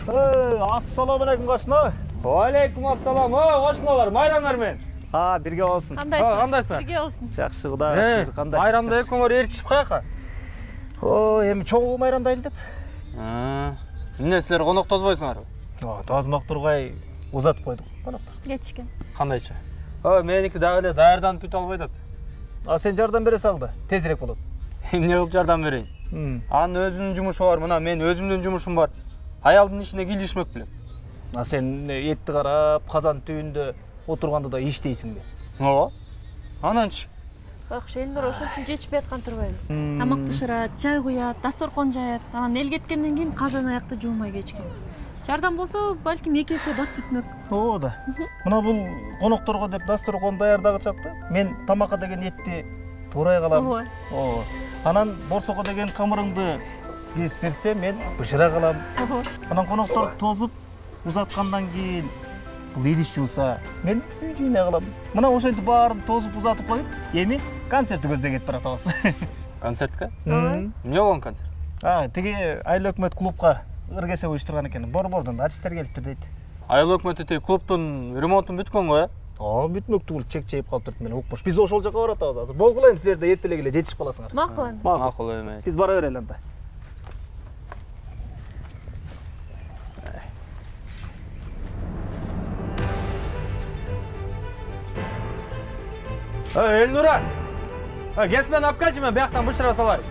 Assalamu алейкум Қашына. Алейкум ассалам. Қошмалар, майрамдар мен. Бірге болсын. Қандайсың? Бірге болсын. Жақсы, Құдай шүкір. Қандай? Майрамда екеуіңер еркішіп қаяққа? Эми чоң майрамдайлы деп. Міне сілер қонақ тозбайсыңар. Тозмақ тұрғай ұзатып қойдық қонақтар. Кетішкен. Қандайша? Менікі дағылы даярданып бүт алып айтады. Сен жардам бере салды, тезірек болады. Не болып жардам берейін? Анын өзінің жұмышы бар, мына мен өзімдің жұмышым бар. Аялдың ішіне келішмек білем. Сен етті қарап, қазан түйінде отырғанды да иштейсің бе? Ананчы? Бақшы, Элнур ошон үчүн жечпей аткан турбайбы. Тамак бышырат, чай куят, дасторкон жаят. Анан эл кеткенден кийин казан аякты жуумай кечкен. Жардам болсо, балким эки эсе бат бүтмөк. Да. Мына бул конокторго деп дасторкон даярдагы чакта мен тамакка деген этти туурай калам. Анан борсого деген камырыңды сиз берсе, мен бышыра калам. Анан коноктор тозуп узаткандан кийин бул идиш жууса, мен үй жыйнай калам. Мына ошентип баарын тозуп узатып коюп, эми концертти көздөй кетип баратабыз. Концертке? Эмне болгон концерт? Тиги Айыл өкмөт клубка ыргесе уюштурган экен. Борбордон артисттер келиптир дейт. Айыл өкмөтү тиги клубтун ремонтун бүткөн го, бүтмөк түгүл, чек-чейип калыптыр мен укмуш. Биз ошол жака баратабыз азыр. Болгула эми силер да эртеле келе жетишип каласыңар. Макул эми. Биз бара берели анда. Элнура! Кесмен алып келчи, мен бияктан бышыра салайын.